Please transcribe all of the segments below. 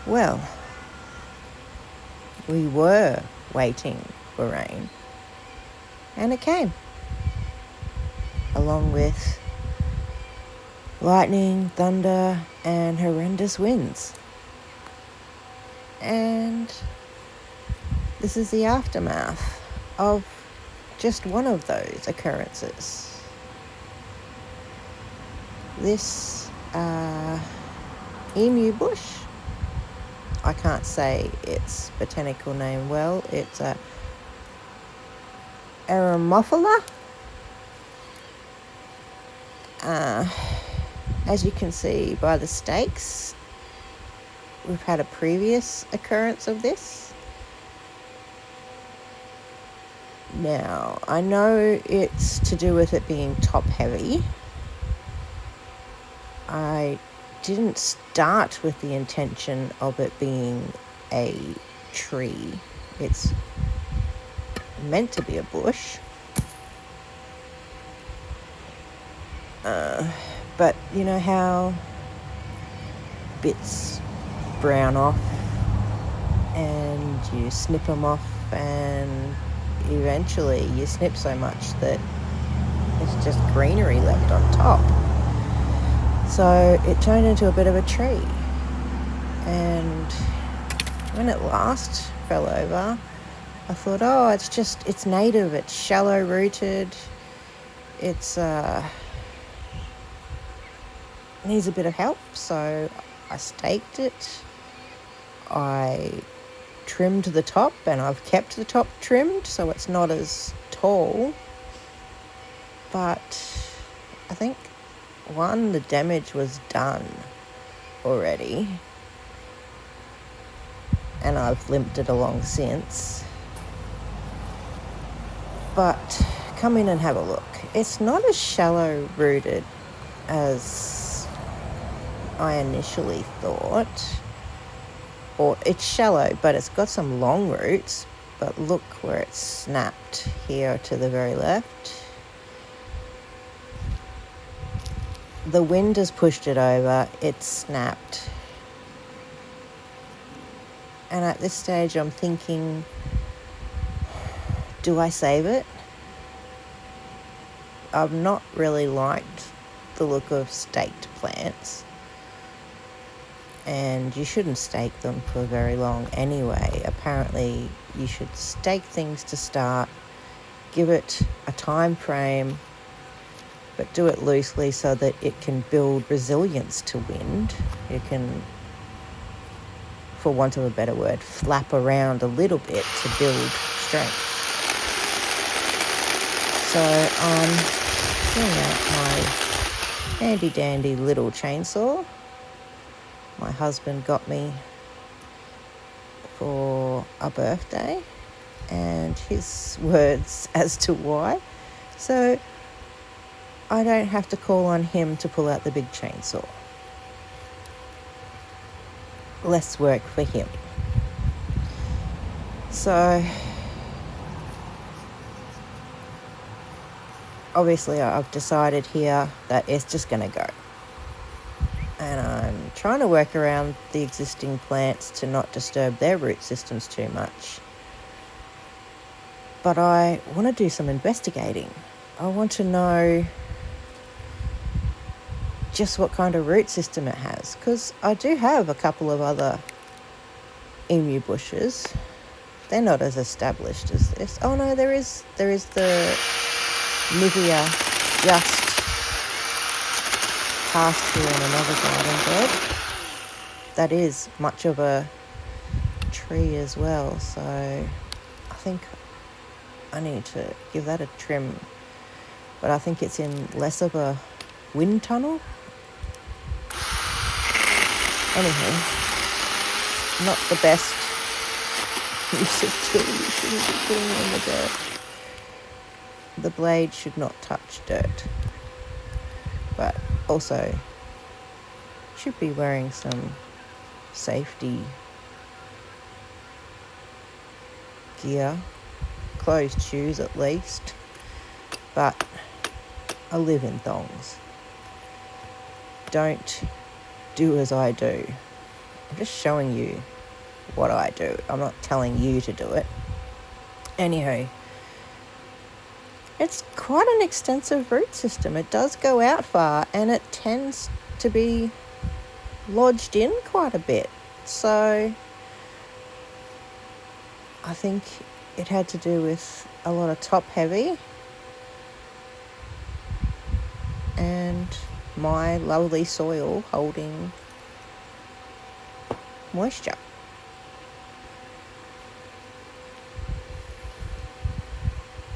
Well, we were waiting for rain, and it came, along with lightning, thunder, and horrendous winds. And this is the aftermath of just one of those occurrences. This emu bush, I can't say its botanical name well. It's a Aramophylla. As you can see by the stakes, we've had a previous occurrence of this. Now, I know it's to do with it being top heavy. I didn't start with the intention of it being a tree. It's meant to be a bush. But you know how bits brown off and you snip them off, and eventually you snip so much that it's just greenery left on top. So it turned into a bit of a tree, and when it last fell over, I thought, oh, it's native, it's shallow rooted, it's needs a bit of help. So I staked it, I trimmed the top, and I've kept the top trimmed so it's not as tall. But I think, one, the damage was done already, and I've limped it along since. But come in and have a look. It's not as shallow rooted as I initially thought. Or it's shallow, but it's got some long roots. But look where it's snapped here to the very left. The wind has pushed it over, it's snapped. And at this stage I'm thinking, do I save it? I've not really liked the look of staked plants. And you shouldn't stake them for very long anyway. Apparently you should stake things to start, give it a time frame, but do it loosely so that it can build resilience to wind. It can, for want of a better word, flap around a little bit to build strength. So I'm getting out my handy dandy little chainsaw. My husband got me for a birthday, and his words as to why. So I don't have to call on him to pull out the big chainsaw. Less work for him. So obviously I've decided here that it's just going to go. And I'm trying to work around the existing plants to not disturb their root systems too much. But I want to do some investigating. I want to know just what kind of root system it has, because I do have a couple of other emu bushes. They're not as established as this. Oh no, there is the Nivea just past here in another garden bed. That is much of a tree as well, so I think I need to give that a trim. But I think it's in less of a wind tunnel. Anyhow, not the best use of tool. You shouldn't be putting it in the dirt. The blade should not touch dirt. But also, should be wearing some safety gear, closed shoes at least. But I live in thongs. Don't do as I do I'm just showing you what I do. I'm not telling you to do it. Anyhow, it's quite an extensive root system. It does go out far, and it tends to be lodged in quite a bit. So I think it had to do with a lot of top heavy and my lovely soil holding moisture.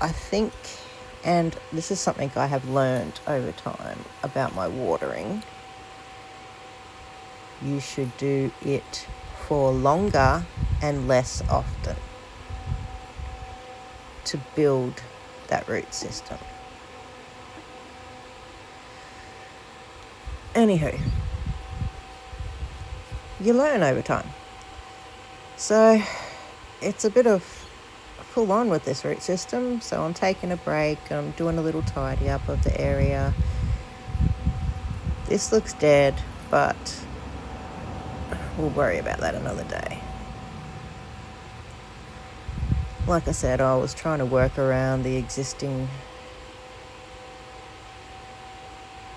I think, and this is something I have learned over time about my watering, you should do it for longer and less often to build that root system. Anywho, you learn over time. So it's a bit of full on with this root system. So I'm taking a break. I'm doing a little tidy up of the area. This looks dead, but we'll worry about that another day. Like I said, I was trying to work around the existing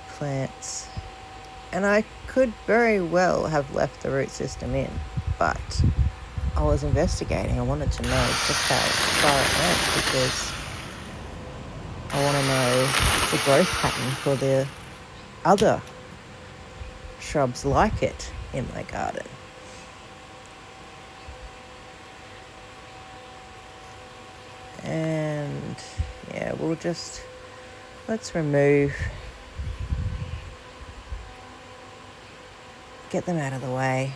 plants, and I could very well have left the root system in, but I was investigating. I wanted to know just how far it went, because I want to know the growth pattern for the other shrubs like it in my garden. And yeah, let's remove, get them out of the way.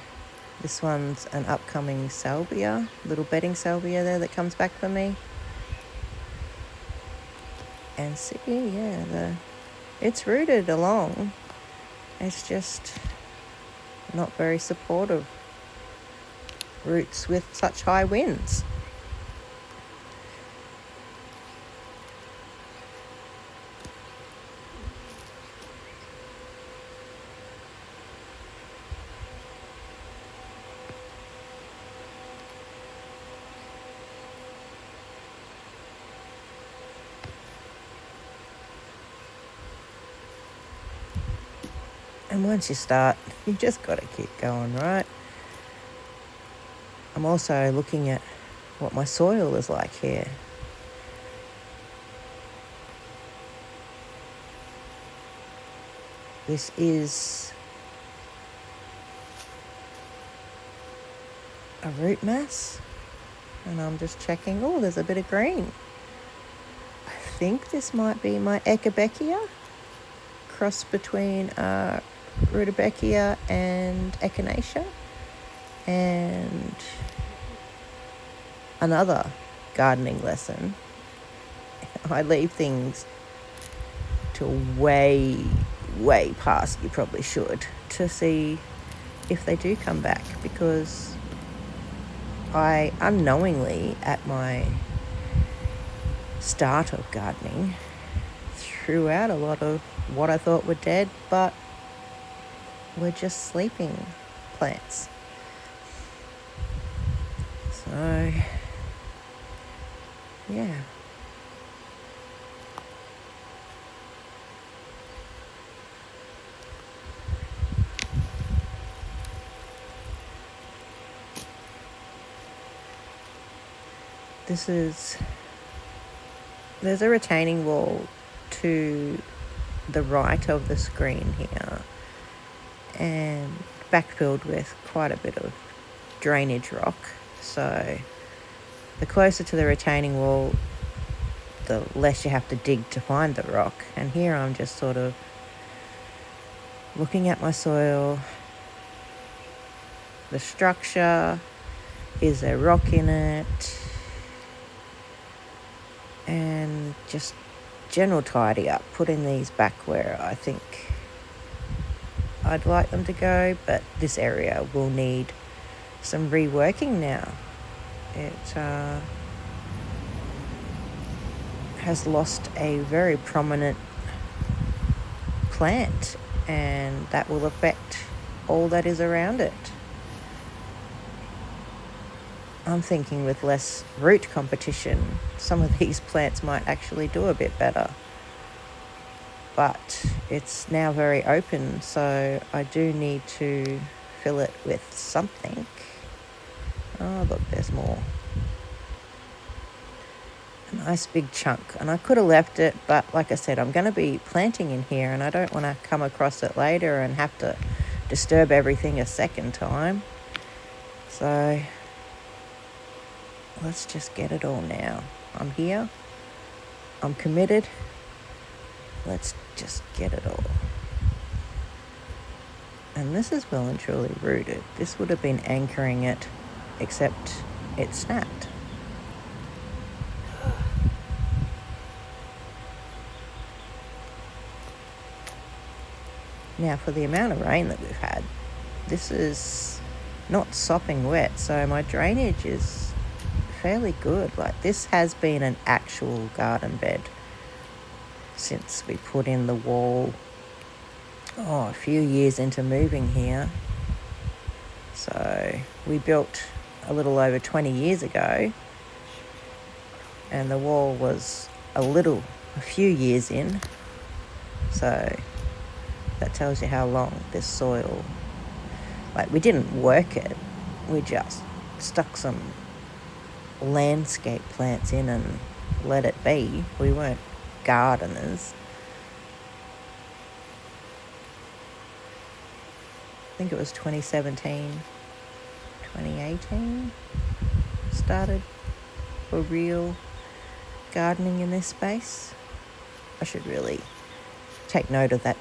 This one's an upcoming salvia, little bedding salvia there that comes back for me. And see, yeah, it's rooted along. It's just not very supportive roots with such high winds. And once you start, you just got to keep going, right? I'm also looking at what my soil is like here. This is a root mass, and I'm just checking. Oh, there's a bit of green. I think this might be my Echinacea, cross between Rudbeckia and Echinacea. And another gardening lesson, I leave things till way past you probably should to see if they do come back, because I unknowingly at my start of gardening threw out a lot of what I thought were dead but were just sleeping plants. So yeah. There's a retaining wall to the right of the screen here, and backfilled with quite a bit of drainage rock. So the closer to the retaining wall, the less you have to dig to find the rock. And here I'm just sort of looking at my soil, the structure, is there rock in it, and just general tidy up, putting these back where I think I'd like them to go. But this area will need some reworking now. It has lost a very prominent plant, and that will affect all that is around it. I'm thinking with less root competition, some of these plants might actually do a bit better. But it's now very open, so I do need to fill it with something. Oh, look, there's more. A nice big chunk. And I could have left it, but like I said, I'm going to be planting in here, and I don't want to come across it later and have to disturb everything a second time. So let's just get it all now. I'm here. I'm committed. Let's just get it all. And this is well and truly rooted. This would have been anchoring it, except it snapped. Now, for the amount of rain that we've had, this is not sopping wet, so my drainage is fairly good. Like, this has been an actual garden bed since we put in the wall, a few years into moving here. So we built a little over 20 years ago, and the wall was a few years in. So that tells you how long this soil, like, we didn't work it, we just stuck some landscape plants in and let it be. We weren't gardeners. I think it was 2017, 2018 started for real gardening in this space. I should really take note of that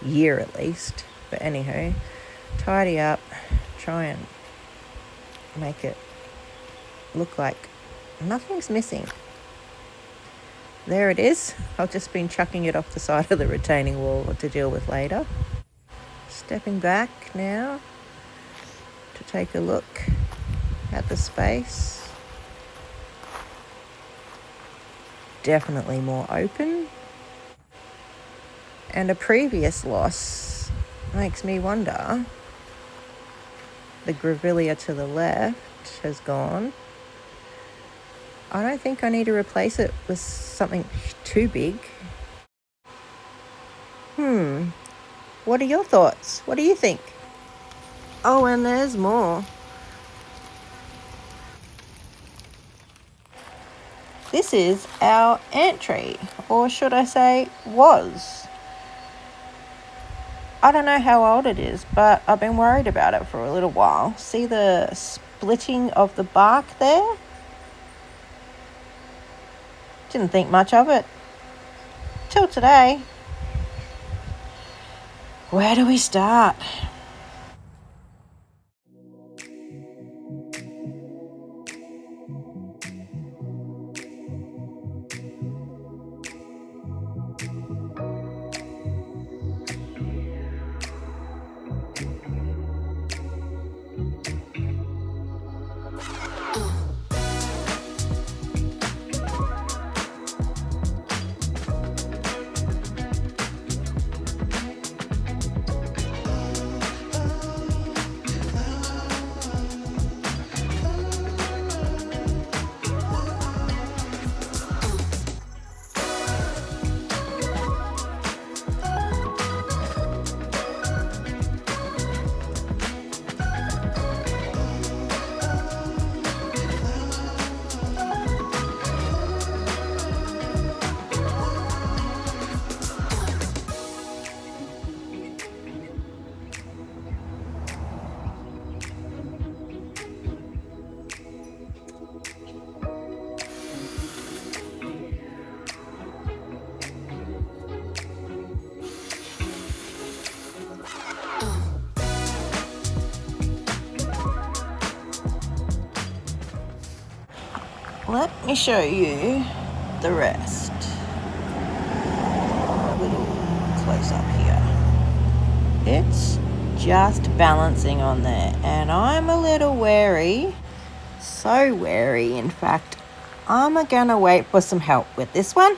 year at least. But anyhow, tidy up, try and make it look like nothing's missing. There it is. I've just been chucking it off the side of the retaining wall to deal with later. Stepping back now to take a look at the space. Definitely more open. And a previous loss makes me wonder. The grevillea to the left has gone. I don't think I need to replace it with something too big. What are your thoughts? What do you think? Oh, and there's more. This is our ant tree, or should I say was. I don't know how old it is, but I've been worried about it for a little while. See the splitting of the bark there? Didn't think much of it till today. Where do we start? Let me show you the rest. A little close up here. It's just balancing on there, and I'm a little wary, so wary in fact, I'm gonna wait for some help with this one.